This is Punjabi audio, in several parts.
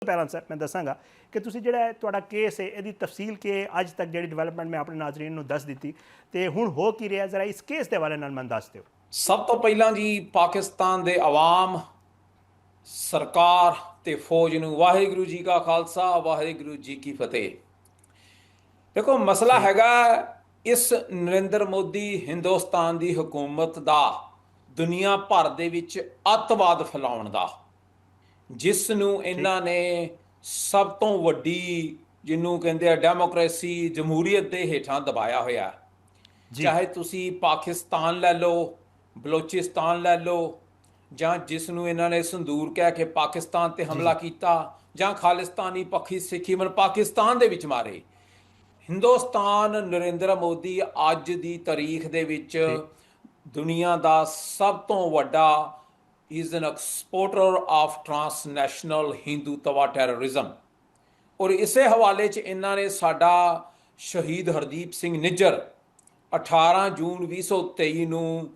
ਪਹਿਲਾਂ ਸਰ ਮੈਂ ਦੱਸਾਂਗਾ ਕਿ ਤੁਸੀਂ ਜਿਹੜਾ ਤੁਹਾਡਾ ਕੇਸ ਹੈ ਇਹਦੀ ਤਫਸੀਲ ਕਿ ਅੱਜ ਤੱਕ ਜਿਹੜੀ ਡਿਵੈਲਪਮੈਂਟ ਮੈਂ ਆਪਣੇ ਨਾਜ਼ਰੀਨ ਨੂੰ ਦੱਸ ਦਿੱਤੀ ਤੇ ਹੁਣ ਹੋ ਕੀ ਰਿਹਾ ਜ਼ਰਾ ਇਸ ਕੇਸ ਦੇ ਬਾਰੇ ਨਾਲ ਮੈਨੂੰ ਦੱਸ ਦਿਓ। ਸਭ ਤੋਂ ਪਹਿਲਾਂ ਜੀ ਪਾਕਿਸਤਾਨ ਦੇ ਆਵਾਮ ਸਰਕਾਰ ਤੇ ਫੌਜ ਨੂੰ ਵਾਹਿਗੁਰੂ ਜੀ ਕਾ ਖਾਲਸਾ ਵਾਹਿਗੁਰੂ ਜੀ ਕੀ ਫਤਿਹ। ਦੇਖੋ ਮਸਲਾ ਹੈਗਾ ਇਸ ਨਰਿੰਦਰ ਮੋਦੀ ਹਿੰਦੁਸਤਾਨ ਦੀ ਹਕੂਮਤ ਦਾ ਦੁਨੀਆ ਭਰ ਦੇ ਵਿੱਚ ਅੱਤਵਾਦ ਫੈਲਾਉਣ ਦਾ, ਜਿਸ ਨੂੰ ਇਹਨਾਂ ਨੇ ਸਭ ਤੋਂ ਵੱਡੀ ਜਿਹਨੂੰ ਕਹਿੰਦੇ ਆ ਡੈਮੋਕ੍ਰੇਸੀ ਜਮਹੂਰੀਅਤ ਦੇ ਹੇਠਾਂ ਦਬਾਇਆ ਹੋਇਆ। ਚਾਹੇ ਤੁਸੀਂ ਪਾਕਿਸਤਾਨ ਲੈ ਲਓ, ਬਲੋਚਿਸਤਾਨ ਲੈ ਲਓ, ਜਾਂ ਜਿਸ ਨੂੰ ਇਹਨਾਂ ਨੇ ਸੰਦੂਰ ਕਹਿ ਕੇ ਪਾਕਿਸਤਾਨ ਤੇ ਹਮਲਾ ਕੀਤਾ, ਜਾਂ ਖਾਲਿਸਤਾਨੀ ਪੱਖੀ ਸਿੱਖੀ ਮਨ ਪਾਕਿਸਤਾਨ ਦੇ ਵਿੱਚ ਮਾਰੇ। ਹਿੰਦੁਸਤਾਨ ਨਰਿੰਦਰ ਮੋਦੀ ਅੱਜ ਦੀ ਤਾਰੀਖ ਦੇ ਵਿੱਚ ਦੁਨੀਆ ਦਾ ਸਭ ਤੋਂ ਵੱਡਾ is an exporter of transnational Hindutva terrorism. ਔਰ ਇਸੇ ਹਵਾਲੇ 'ਚ ਇਹਨਾਂ ਨੇ ਸਾਡਾ ਸ਼ਹੀਦ ਹਰਦੀਪ ਸਿੰਘ ਨਿੱਜਰ 18 ਜੂਨ 2023 ਨੂੰ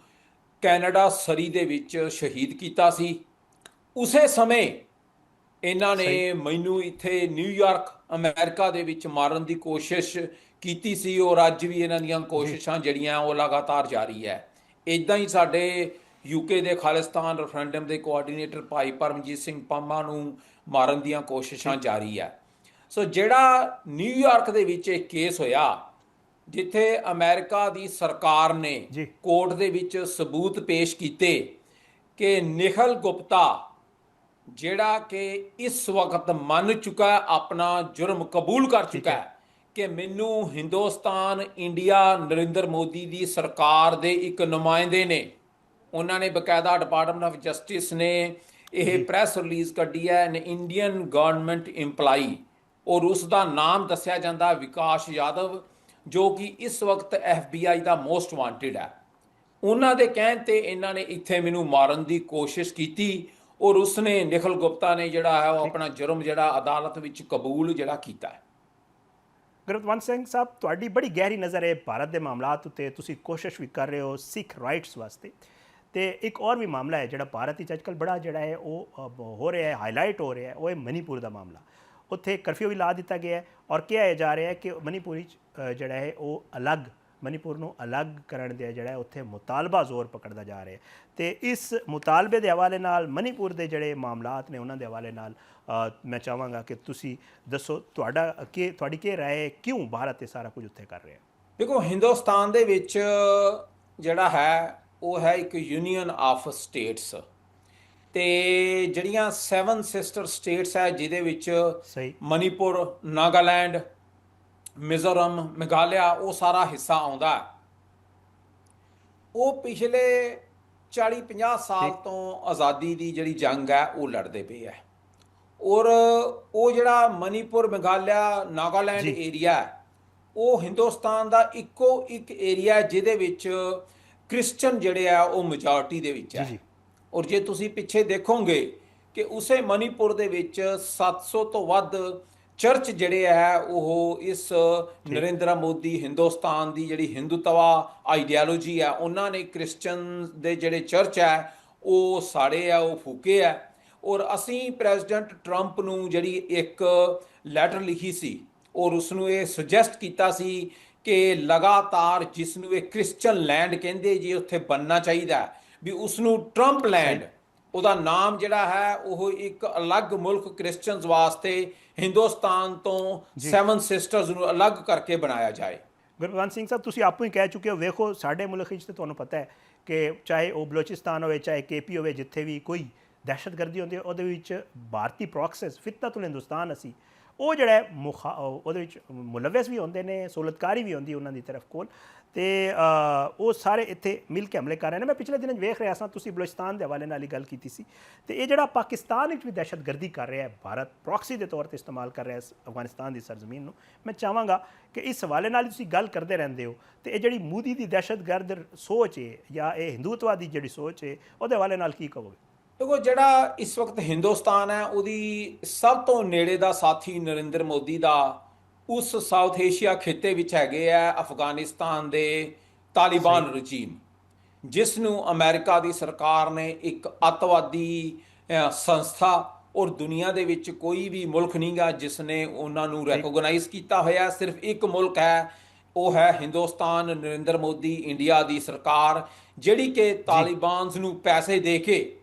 ਕੈਨੇਡਾ ਸਰੀ ਦੇ ਵਿੱਚ ਸ਼ਹੀਦ ਕੀਤਾ ਸੀ। ਉਸੇ ਸਮੇਂ ਇਹਨਾਂ ਨੇ ਮੈਨੂੰ ਇੱਥੇ ਨਿਊਯਾਰਕ ਅਮਰੀਕਾ ਦੇ ਵਿੱਚ ਮਾਰਨ ਦੀ ਕੋਸ਼ਿਸ਼ ਕੀਤੀ ਸੀ, ਔਰ ਅੱਜ ਵੀ ਇਹਨਾਂ ਦੀਆਂ ਕੋਸ਼ਿਸ਼ਾਂ ਜਿਹੜੀਆਂ ਉਹ ਲਗਾਤਾਰ ਜਾਰੀ ਹੈ। ਇੱਦਾਂ ਹੀ ਸਾਡੇ ਯੂਕੇ ਦੇ ਖਾਲਿਸਤਾਨ ਰੈਫਰੈਂਡਮ ਦੇ ਕੋਆਰਡੀਨੇਟਰ ਭਾਈ ਪਰਮਜੀਤ ਸਿੰਘ ਪੰਮਾ ਨੂੰ ਮਾਰਨ ਦੀਆਂ ਕੋਸ਼ਿਸ਼ਾਂ ਜਾਰੀ ਹੈ। ਸੋ ਜਿਹੜਾ ਨਿਊਯਾਰਕ ਦੇ ਵਿੱਚ ਇੱਕ ਕੇਸ ਹੋਇਆ ਜਿੱਥੇ ਅਮਰੀਕਾ ਦੀ ਸਰਕਾਰ ਨੇ ਕੋਰਟ ਦੇ ਵਿੱਚ ਸਬੂਤ ਪੇਸ਼ ਕੀਤੇ ਕਿ ਨਿਖਿਲ ਗੁਪਤਾ ਜਿਹੜਾ ਕਿ ਇਸ ਵਕਤ ਮੰਨ ਚੁੱਕਾ, ਆਪਣਾ ਜੁਰਮ ਕਬੂਲ ਕਰ ਚੁੱਕਾ ਹੈ ਕਿ ਮੈਨੂੰ ਹਿੰਦੁਸਤਾਨ ਇੰਡੀਆ ਨਰਿੰਦਰ ਮੋਦੀ ਦੀ ਸਰਕਾਰ ਦੇ ਇੱਕ ਨੁਮਾਇੰਦੇ ਨੇ, ਉਹਨਾਂ ਨੇ ਬਕਾਇਦਾ ਡਿਪਾਰਟਮੈਂਟ ਆਫ ਜਸਟਿਸ ਨੇ ਇਹ ਪ੍ਰੈਸ ਰਿਲੀਜ਼ ਕੱਢੀ ਹੈ, ਐਨ ਇੰਡੀਅਨ ਗਵਰਨਮੈਂਟ ਇੰਪਲਾਈ, ਔਰ ਉਸ ਦਾ ਨਾਮ ਦੱਸਿਆ ਜਾਂਦਾ ਵਿਕਾਸ ਯਾਦਵ, ਜੋ ਕਿ ਇਸ ਵਕਤ FBI ਦਾ ਮੋਸਟ ਵਾਂਟਿਡ ਹੈ। ਉਹਨਾਂ ਦੇ ਕਹਿਣ ਤੇ ਇਹਨਾਂ ਨੇ ਇੱਥੇ ਮੈਨੂੰ ਮਾਰਨ ਦੀ ਕੋਸ਼ਿਸ਼ ਕੀਤੀ, ਔਰ ਉਸਨੇ ਨਿਖਿਲ ਗੁਪਤਾ ਨੇ ਜਿਹੜਾ ਹੈ ਉਹ ਆਪਣਾ ਜੁਰਮ ਜਿਹੜਾ ਅਦਾਲਤ ਵਿੱਚ ਕਬੂਲ ਜਿਹੜਾ ਕੀਤਾ ਹੈ। ਗੁਰਵੰਤ ਸਿੰਘ ਸਾਹਿਬ, ਤੁਹਾਡੀ ਬੜੀ ਗਹਿਰੀ ਨਜ਼ਰ ਹੈ ਭਾਰਤ ਦੇ ਮਾਮਲਾਤ ਉੱਤੇ, ਤੁਸੀਂ ਕੋਸ਼ਿਸ਼ ਵੀ ਕਰ ਰਹੇ ਹੋ ਸਿੱਖ ਰਾਈਟਸ ਵਾਸਤੇ। ਤੇ ਇੱਕ ਹੋਰ ਵੀ ਮਾਮਲਾ ਹੈ ਜਿਹੜਾ ਭਾਰਤ ਵਿੱਚ ਅੱਜਕੱਲ੍ਹ ਬੜਾ ਜਿਹੜਾ ਹੈ ਉਹ ਹੋ ਰਿਹਾ ਹੈ, ਹਾਈਲਾਈਟ ਹੋ ਰਿਹਾ ਹੈ, ਉਹ ਹੈ ਮਨੀਪੁਰ ਦਾ ਮਾਮਲਾ। ਉੱਥੇ ਕਰਫਿਊ ਵੀ ਲਾ ਦਿੱਤਾ ਗਿਆ ਹੈ ਔਰ ਕਿਹਾ ਜਾ ਰਿਹਾ ਹੈ ਕਿ ਮਨੀਪੁਰ ਵਿੱਚ ਜਿਹੜਾ ਹੈ ਉਹ ਅਲੱਗ, ਮਨੀਪੁਰ ਨੂੰ ਅਲੱਗ ਕਰਨ ਦਾ ਜਿਹੜਾ ਉੱਥੇ ਮੁਤਾਲਬਾ ਜ਼ੋਰ ਪਕੜਦਾ ਜਾ ਰਿਹਾ ਹੈ। ਤੇ ਇਸ ਮੁਤਾਲਬੇ ਦੇ ਹਵਾਲੇ ਨਾਲ ਮਨੀਪੁਰ ਦੇ ਜਿਹੜੇ ਮਾਮਲਾਤ ਨੇ ਉਹਨਾਂ ਦੇ ਹਵਾਲੇ ਨਾਲ ਮੈਂ ਚਾਹਾਂਗਾ ਕਿ ਤੁਸੀਂ ਦੱਸੋ ਤੁਹਾਡੀ ਕੀ ਰਾਏ ਹੈ, ਕਿਉਂ ਭਾਰਤ ਇਹ ਸਾਰਾ ਕੁਝ ਉੱਥੇ ਕਰ ਰਿਹਾ? ਦੇਖੋ ਹਿੰਦੁਸਤਾਨ ਦੇ ਵਿੱਚ ਜਿਹੜਾ ਹੈ ਉਹ ਹੈ ਇੱਕ ਯੂਨੀਅਨ ਆਫ ਸਟੇਟਸ, ਤੇ ਜਿਹੜੀਆਂ 7 ਸਿਸਟਰ ਸਟੇਟਸ ਹੈ ਜਿਹਦੇ ਵਿੱਚ ਮਨੀਪੁਰ, ਨਾਗਾਲੈਂਡ, ਮਿਜ਼ੋਰਮ, ਮੇਘਾਲਿਆ ਉਹ ਸਾਰਾ ਹਿੱਸਾ ਆਉਂਦਾ। ਉਹ ਪਿਛਲੇ 40-50 ਸਾਲ ਤੋਂ ਆਜ਼ਾਦੀ ਦੀ ਜਿਹੜੀ ਜੰਗ ਹੈ ਉਹ ਲੜਦੇ ਪਏ ਹੈ, ਔਰ ਉਹ ਜਿਹੜਾ ਮਨੀਪੁਰ, ਮੇਘਾਲਿਆ, ਨਾਗਾਲੈਂਡ ਏਰੀਆ ਉਹ ਹਿੰਦੁਸਤਾਨ ਦਾ ਇੱਕੋ ਇੱਕ ਏਰੀਆ ਜਿਹਦੇ ਵਿੱਚ ਕ੍ਰਿਸਚਨ ਜਿਹੜੇ ਆ ਉਹ ਮੈਜੋਰਟੀ ਦੇ ਵਿੱਚ ਹੈ। ਔਰ ਜੇ ਤੁਸੀਂ ਪਿੱਛੇ ਦੇਖੋਗੇ ਕਿ ਉਸੇ ਮਨੀਪੁਰ ਦੇ ਵਿੱਚ 700 ਤੋਂ ਵੱਧ ਚਰਚ ਜਿਹੜੇ ਹੈ ਉਹ ਇਸ ਨਰਿੰਦਰ ਮੋਦੀ ਹਿੰਦੁਸਤਾਨ ਦੀ ਜਿਹੜੀ ਹਿੰਦੂਤਵਾ ਆਈਡੀਓਲੋਜੀ ਹੈ ਉਹਨਾਂ ਨੇ ਕ੍ਰਿਸਚਨ ਦੇ ਜਿਹੜੇ ਚਰਚ ਹੈ ਉਹ ਸਾੜੇ ਆ, ਉਹ ਫੂਕੇ ਆ। ਔਰ ਅਸੀਂ ਪ੍ਰੈਜ਼ੀਡੈਂਟ ਟਰੰਪ ਨੂੰ ਜਿਹੜੀ ਇੱਕ ਲੈਟਰ ਲਿਖੀ ਸੀ ਔਰ ਉਸਨੂੰ ਇਹ ਸੁਜੈਸਟ ਕੀਤਾ ਸੀ ਕਿ ਲਗਾਤਾਰ ਜਿਸ ਨੂੰ ਇਹ ਕ੍ਰਿਸਚਨ ਲੈਂਡ ਕਹਿੰਦੇ ਜੀ ਉੱਥੇ ਬਣਨਾ ਚਾਹੀਦਾ, ਵੀ ਉਸਨੂੰ ਟਰੰਪ ਲੈਂਡ, ਉਹਦਾ ਨਾਮ ਜਿਹੜਾ ਹੈ ਉਹ ਇੱਕ ਅਲੱਗ ਮੁਲਕ ਕ੍ਰਿਸਚਨਸ ਵਾਸਤੇ ਹਿੰਦੁਸਤਾਨ ਤੋਂ 7 ਸਿਸਟਰਸ ਨੂੰ ਅਲੱਗ ਕਰਕੇ ਬਣਾਇਆ ਜਾਏ। ਗੁਰਵੰਤ ਸਿੰਘ ਸਾਹਿਬ, ਤੁਸੀਂ ਆਪੋ ਹੀ ਕਹਿ ਚੁੱਕੇ ਹੋ, ਵੇਖੋ ਸਾਡੇ ਮੁਲਕ ਵਿੱਚ ਤਾਂ ਤੁਹਾਨੂੰ ਪਤਾ ਹੈ ਕਿ ਚਾਹੇ ਉਹ ਬਲੋਚਿਸਤਾਨ ਹੋਵੇ, ਚਾਹੇ KP ਹੋਵੇ, ਜਿੱਥੇ ਵੀ ਕੋਈ ਦਹਿਸ਼ਤਗਰਦੀ ਹੁੰਦੀ ਹੈ ਉਹਦੇ ਵਿੱਚ ਭਾਰਤੀ ਪ੍ਰੋਕਸਿਸ ਫਿਤਨਤੁਲ ਹਿੰਦੁਸਤਾਨ ਅਸੀਂ ਉਹ ਜਿਹੜਾ ਉਹਦੇ ਵਿੱਚ ਮੁਲਵਿਸ ਵੀ ਹੁੰਦੇ ਨੇ, ਸਹੂਲਤਕਾਰੀ ਵੀ ਹੁੰਦੀ ਉਹਨਾਂ ਦੀ ਤਰਫ ਕੋਲ, ਤੇ ਉਹ ਸਾਰੇ ਇੱਥੇ ਮਿਲ ਕੇ ਹਮਲੇ ਕਰ ਰਹੇ ਨੇ। ਮੈਂ ਪਿਛਲੇ ਦਿਨਾਂ ਵੇਖ ਰਿਹਾ ਸਾਂ, ਤੁਸੀਂ ਬਲੋਚਿਸਤਾਨ ਦੇ ਹਵਾਲੇ ਨਾਲ ਹੀ ਗੱਲ ਕੀਤੀ ਸੀ, ਤੇ ਇਹ ਜਿਹੜਾ ਪਾਕਿਸਤਾਨ ਵਿੱਚ ਵੀ ਦਹਿਸ਼ਤਗਰਦੀ ਕਰ ਰਿਹਾ ਹੈ, ਭਾਰਤ ਪ੍ਰੋਕਸੀ ਦੇ ਤੌਰ ਤੇ ਇਸਤੇਮਾਲ ਕਰ ਰਿਹਾ ਅਫਗਾਨਿਸਤਾਨ ਦੀ ਸਰਜ਼ਮੀਨ ਨੂੰ, ਮੈਂ ਚਾਹਾਂਗਾ ਕਿ ਇਸ ਹਵਾਲੇ ਨਾਲ ਤੁਸੀਂ ਗੱਲ ਕਰਦੇ ਰਹਿੰਦੇ ਹੋ, ਤੇ ਇਹ ਜਿਹੜੀ ਮੋਦੀ ਦੀ ਦਹਿਸ਼ਤਗਰਦ ਸੋਚ ਹੈ ਜਾਂ ਇਹ ਹਿੰਦੂਤਵਾ ਦੀ ਜਿਹੜੀ ਸੋਚ ਹੈ ਉਹਦੇ ਹਵਾਲੇ ਨਾਲ ਕੀ ਕਹੋਗੇ? ਦੇਖੋ ਜਿਹੜਾ ਇਸ ਵਕਤ ਹਿੰਦੁਸਤਾਨ ਹੈ ਉਹਦੀ ਸਭ ਤੋਂ ਨੇੜੇ ਦਾ ਸਾਥੀ ਨਰਿੰਦਰ ਮੋਦੀ ਦਾ ਉਸ ਸਾਊਥ ਏਸ਼ੀਆ ਖਿੱਤੇ ਵਿੱਚ ਹੈਗੇ ਆ ਅਫਗਾਨਿਸਤਾਨ ਦੇ ਤਾਲਿਬਾਨ ਰਜੀਮ, ਜਿਸ ਨੂੰ ਅਮਰੀਕਾ ਦੀ ਸਰਕਾਰ ਨੇ ਇੱਕ ਅੱਤਵਾਦੀ ਸੰਸਥਾ ਔਰ ਦੁਨੀਆ ਦੇ ਵਿੱਚ ਕੋਈ ਵੀ ਮੁਲਕ ਨਹੀਂਗਾ ਜਿਸ ਨੇ ਉਹਨਾਂ ਨੂੰ ਰੈਕੋਗਨਾਈਜ਼ ਕੀਤਾ ਹੋਇਆ। ਸਿਰਫ ਇੱਕ ਮੁਲਕ ਹੈ, ਉਹ ਹੈ ਹਿੰਦੁਸਤਾਨ, ਨਰਿੰਦਰ ਮੋਦੀ, ਇੰਡੀਆ ਦੀ ਸਰਕਾਰ, ਜਿਹੜੀ ਕਿ ਤਾਲਿਬਾਨਸ ਨੂੰ ਪੈਸੇ ਦੇ ਕੇ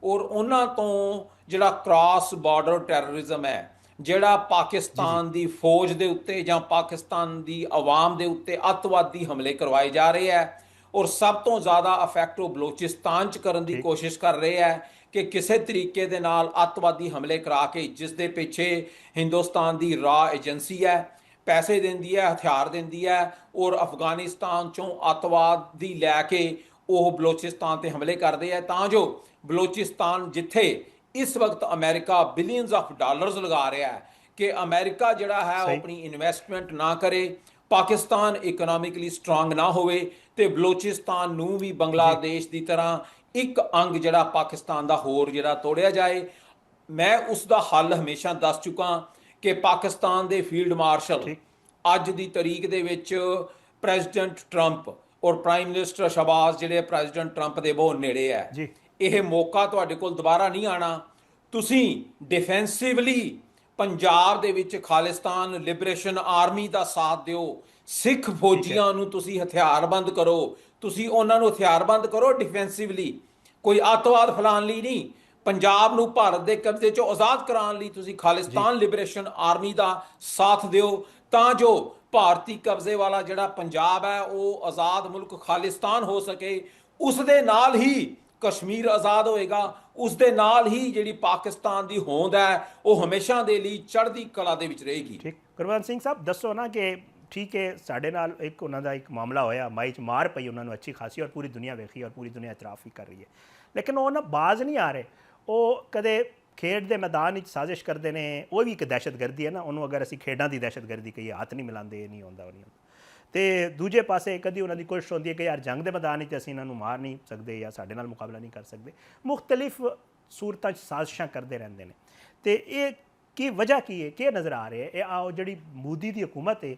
ਔਰ ਉਹਨਾਂ ਤੋਂ ਜਿਹੜਾ ਕ੍ਰਾਸ ਬਾਰਡਰ ਟੈਰਰਿਜ਼ਮ ਹੈ, ਜਿਹੜਾ ਪਾਕਿਸਤਾਨ ਦੀ ਫੌਜ ਦੇ ਉੱਤੇ ਜਾਂ ਪਾਕਿਸਤਾਨ ਦੀ ਆਵਾਮ ਦੇ ਉੱਤੇ ਅੱਤਵਾਦੀ ਹਮਲੇ ਕਰਵਾਏ ਜਾ ਰਹੇ ਹੈ, ਔਰ ਸਭ ਤੋਂ ਜ਼ਿਆਦਾ ਇਫੈਕਟ ਉਹ ਬਲੋਚਿਸਤਾਨ 'ਚ ਕਰਨ ਦੀ ਕੋਸ਼ਿਸ਼ ਕਰ ਰਹੇ ਹੈ ਕਿ ਕਿਸੇ ਤਰੀਕੇ ਦੇ ਨਾਲ ਅੱਤਵਾਦੀ ਹਮਲੇ ਕਰਾ ਕੇ, ਜਿਸ ਦੇ ਪਿੱਛੇ ਹਿੰਦੁਸਤਾਨ ਦੀ ਰਾਹ ਏਜੰਸੀ ਹੈ, ਪੈਸੇ ਦਿੰਦੀ ਹੈ, ਹਥਿਆਰ ਦਿੰਦੀ ਹੈ, ਔਰ ਅਫਗਾਨਿਸਤਾਨ 'ਚੋਂ ਅੱਤਵਾਦੀ ਲੈ ਕੇ ਉਹ ਬਲੋਚਿਸਤਾਨ ਤੇ ਹਮਲੇ ਕਰਦੇ ਹੈ, ਤਾਂ ਜੋ ਬਲੋਚਿਸਤਾਨ, ਜਿੱਥੇ ਇਸ ਵਕਤ ਅਮਰੀਕਾ ਬਿਲੀਅਨਸ ਆਫ ਡਾਲਰਸ ਲਗਾ ਰਿਹਾ ਹੈ, ਕਿ ਅਮਰੀਕਾ ਜਿਹੜਾ ਹੈ ਉਹ ਆਪਣੀ ਇਨਵੈਸਟਮੈਂਟ ਨਾ ਕਰੇ, ਪਾਕਿਸਤਾਨ ਇਕਨੋਮਿਕਲੀ ਸਟਰੋਂਗ ਨਾ ਹੋਵੇ, ਤੇ ਬਲੋਚਿਸਤਾਨ ਨੂੰ ਵੀ ਬੰਗਲਾਦੇਸ਼ ਦੀ ਤਰ੍ਹਾਂ ਇੱਕ ਅੰਗ ਜਿਹੜਾ ਪਾਕਿਸਤਾਨ ਦਾ ਹੋਰ ਜਿਹੜਾ ਤੋੜਿਆ ਜਾਏ। ਮੈਂ ਉਸ ਦਾ ਹੱਲ ਹਮੇਸ਼ਾ ਦੱਸ ਚੁੱਕਾ ਕਿ ਪਾਕਿਸਤਾਨ ਦੇ ਫੀਲਡ ਮਾਰਸ਼ਲ ਅੱਜ ਦੀ ਤਾਰੀਖ ਦੇ ਵਿੱਚ ਪ੍ਰੈਜ਼ੀਡੈਂਟ ਟਰੰਪ ਔਰ ਪ੍ਰਾਈਮ ਮਿਨਿਸਟਰ ਸ਼ਹਬਾਜ਼, ਜਿਹੜੇ ਪ੍ਰੈਜ਼ੀਡੈਂਟ ਟਰੰਪ ਦੇ ਬਹੁਤ ਨੇੜੇ ਹੈ, ਇਹ ਮੌਕਾ ਤੁਹਾਡੇ ਕੋਲ ਦੁਬਾਰਾ ਨਹੀਂ ਆਣਾ। ਤੁਸੀਂ ਡਿਫੈਂਸਿਵਲੀ ਪੰਜਾਬ ਦੇ ਵਿੱਚ ਖਾਲਿਸਤਾਨ ਲਿਬਰੇਸ਼ਨ ਆਰਮੀ ਦਾ ਸਾਥ ਦਿਓ, ਸਿੱਖ ਫੌਜੀਆਂ ਨੂੰ ਤੁਸੀਂ ਹਥਿਆਰਬੰਦ ਕਰੋ, ਤੁਸੀਂ ਉਹਨਾਂ ਨੂੰ ਹਥਿਆਰਬੰਦ ਕਰੋ ਡਿਫੈਂਸਿਵਲੀ, ਕੋਈ ਅੱਤਵਾਦ ਫੈਲਾਉਣ ਲਈ ਨਹੀਂ। ਪੰਜਾਬ ਨੂੰ ਭਾਰਤ ਦੇ ਕਬਜ਼ੇ ਚੋਂ ਆਜ਼ਾਦ ਕਰਾਉਣ ਲਈ ਤੁਸੀਂ ਖਾਲਿਸਤਾਨ ਲਿਬਰੇਸ਼ਨ ਆਰਮੀ ਦਾ ਸਾਥ ਦਿਓ, ਤਾਂ ਜੋ ਭਾਰਤੀ ਕਬਜ਼ੇ ਵਾਲਾ ਜਿਹੜਾ ਪੰਜਾਬ ਹੈ ਉਹ ਆਜ਼ਾਦ ਮੁਲਕ ਖਾਲਿਸਤਾਨ ਹੋ ਸਕੇ। ਉਸ ਦੇ ਨਾਲ ਹੀ ਕਸ਼ਮੀਰ ਆਜ਼ਾਦ ਹੋਏਗਾ, ਉਸ ਦੇ ਨਾਲ ਹੀ ਜਿਹੜੀ ਪਾਕਿਸਤਾਨ ਦੀ ਹੋਂਦ ਹੈ ਉਹ ਹਮੇਸ਼ਾ ਦੇ ਲਈ ਚੜ੍ਹਦੀ ਕਲਾ ਦੇ ਵਿੱਚ ਰਹੇਗੀ। ਠੀਕ, ਗੁਰਬੰਸ ਸਿੰਘ ਸਾਹਿਬ ਦੱਸੋ ਨਾ ਕਿ ਠੀਕ ਹੈ, ਸਾਡੇ ਨਾਲ ਇੱਕ ਉਹਨਾਂ ਦਾ ਇੱਕ ਮਾਮਲਾ ਹੋਇਆ, ਮਾਈ 'ਚ ਮਾਰ ਪਈ ਉਹਨਾਂ ਨੂੰ ਅੱਛੀ ਖਾਸੀ, ਔਰ ਪੂਰੀ ਦੁਨੀਆ ਵੇਖੀ ਔਰ ਪੂਰੀ ਦੁਨੀਆ ਇਤਰਾਫ ਵੀ ਕਰ ਰਹੀ ਹੈ, ਲੇਕਿਨ ਉਹ ਨਾ ਬਾਜ਼ ਨਹੀਂ ਆ ਰਹੇ। ਉਹ ਕਦੇ ਖੇਡ ਦੇ ਮੈਦਾਨ ਵਿੱਚ ਸਾਜ਼ਿਸ਼ ਕਰਦੇ ਨੇ, ਉਹ ਵੀ ਇੱਕ ਦਹਿਸ਼ਤਗਰਦੀ ਹੈ ਨਾ, ਉਹਨੂੰ ਅਗਰ ਅਸੀਂ ਖੇਡਾਂ ਦੀ ਦਹਿਸ਼ਤਗਰਦੀ ਕਹੀਏ, ਹੱਥ ਨਹੀਂ ਮਿਲਾਉਂਦੇ, ਇਹ ਨਹੀਂ ਹੁੰਦਾ, ਉਹ ਨਹੀਂ ਹੁੰਦਾ। ਤੇ ਦੂਜੇ ਪਾਸੇ ਕਦੀ ਉਹਨਾਂ ਦੀ ਕੋਸ਼ਿਸ਼ ਹੁੰਦੀ ਹੈ ਕਿ ਯਾਰ ਜੰਗ ਦੇ ਮੈਦਾਨ ਵਿੱਚ ਅਸੀਂ ਇਹਨਾਂ ਨੂੰ ਮਾਰ ਨਹੀਂ ਸਕਦੇ ਜਾਂ ਸਾਡੇ ਨਾਲ ਮੁਕਾਬਲਾ ਨਹੀਂ ਕਰ ਸਕਦੇ, ਮੁਖਤਲਿਫ ਸੂਰਤਾਂ 'ਚ ਸਾਜ਼ਿਸ਼ਾਂ ਕਰਦੇ ਰਹਿੰਦੇ ਨੇ। ਤੇ ਇਹ ਕੀ ਵਜ੍ਹਾ ਕੀ ਹੈ, ਕੀ ਨਜ਼ਰ ਆ ਰਿਹਾ ਹੈ? ਇਹ ਜਿਹੜੀ ਮੋਦੀ ਦੀ ਹਕੂਮਤ ਹੈ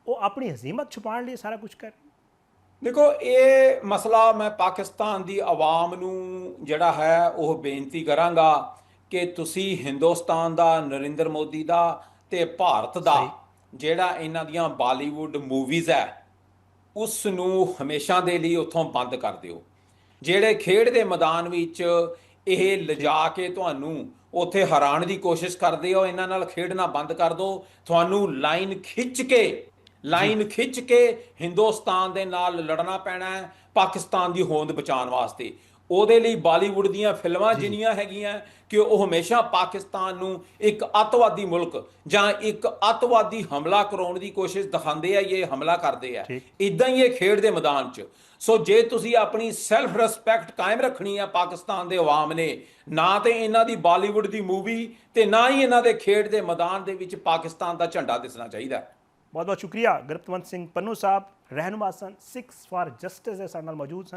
ਉਹ ਆਪਣੀ ਹਜ਼ੀਮਤ ਛੁਪਾਉਣ ਲਈ ਸਾਰਾ ਕੁਝ ਕਰ ਰਹੀ? ਦੇਖੋ, ਇਹ ਮਸਲਾ ਮੈਂ ਪਾਕਿਸਤਾਨ ਦੀ ਆਵਾਮ ਨੂੰ ਜਿਹੜਾ ਹੈ ਉਹ ਬੇਨਤੀ ਕਰਾਂਗਾ ਕਿ ਤੁਸੀਂ ਹਿੰਦੁਸਤਾਨ ਦਾ, ਨਰਿੰਦਰ ਮੋਦੀ ਦਾ ਤੇ ਭਾਰਤ ਦਾ ਜਿਹੜਾ ਇਹਨਾਂ ਦੀਆਂ ਬਾਲੀਵੁੱਡ ਮੂਵੀਜ਼ ਹੈ ਉਸ ਨੂੰ ਹਮੇਸ਼ਾ ਦੇ ਲਈ ਉੱਥੋਂ ਬੰਦ ਕਰ ਦਿਓ। ਜਿਹੜੇ ਖੇਡ ਦੇ ਮੈਦਾਨ ਵਿੱਚ ਇਹ ਲਿਜਾ ਕੇ ਤੁਹਾਨੂੰ ਉੱਥੇ ਹਰਾਉਣ ਦੀ ਕੋਸ਼ਿਸ਼ ਕਰਦੇ ਹੋ, ਇਹਨਾਂ ਨਾਲ ਖੇਡਣਾ ਬੰਦ ਕਰ ਦਿਓ। ਤੁਹਾਨੂੰ ਲਾਈਨ ਖਿੱਚ ਕੇ ਹਿੰਦੁਸਤਾਨ ਦੇ ਨਾਲ ਲੜਨਾ ਪੈਣਾ ਹੈ ਪਾਕਿਸਤਾਨ ਦੀ ਹੋਂਦ ਬਚਾਉਣ ਵਾਸਤੇ। ਉਹਦੇ ਲਈ ਬਾਲੀਵੁੱਡ ਦੀਆਂ ਫਿਲਮਾਂ ਜਿੰਨੀਆਂ ਹੈਗੀਆਂ ਕਿ ਉਹ ਹਮੇਸ਼ਾ ਪਾਕਿਸਤਾਨ ਨੂੰ ਇੱਕ ਅੱਤਵਾਦੀ ਮੁਲਕ ਜਾਂ ਇੱਕ ਅੱਤਵਾਦੀ ਹਮਲਾ ਕਰਾਉਣ ਦੀ ਕੋਸ਼ਿਸ਼ ਦਿਖਾਉਂਦੇ ਆ, ਇਹ ਹਮਲਾ ਕਰਦੇ ਆ। ਇਦਾਂ ਹੀ ਇਹ ਖੇਡ ਦੇ ਮੈਦਾਨ 'ਚ। ਸੋ ਜੇ ਤੁਸੀਂ ਆਪਣੀ ਸੈਲਫ ਰਿਸਪੈਕਟ ਕਾਇਮ ਰੱਖਣੀ ਹੈ ਪਾਕਿਸਤਾਨ ਦੇ ਅਵਾਮ ਨੇ, ਨਾ ਤੇ ਇਹਨਾਂ ਦੀ ਬਾਲੀਵੁੱਡ ਦੀ ਮੂਵੀ ਤੇ ਨਾ ਹੀ ਇਹਨਾਂ ਦੇ ਖੇਡ ਦੇ ਮੈਦਾਨ ਦੇ ਵਿੱਚ ਪਾਕਿਸਤਾਨ ਦਾ ਝੰਡਾ ਦਿਸਣਾ ਚਾਹੀਦਾ। ਬਹੁਤ ਬਹੁਤ ਸ਼ੁਕਰੀਆ। ਗੁਰਪਤਵੰਤ ਸਿੰਘ ਪੰਨੂ ਸਾਹਿਬ ਰਹਿਨੁਮਾ ਸਨ, 6 ਫਾਰ ਜਸਟਿਸ ਦੇ ਸਾਡੇ ਨਾਲ ਮੌਜੂਦ ਸਨ।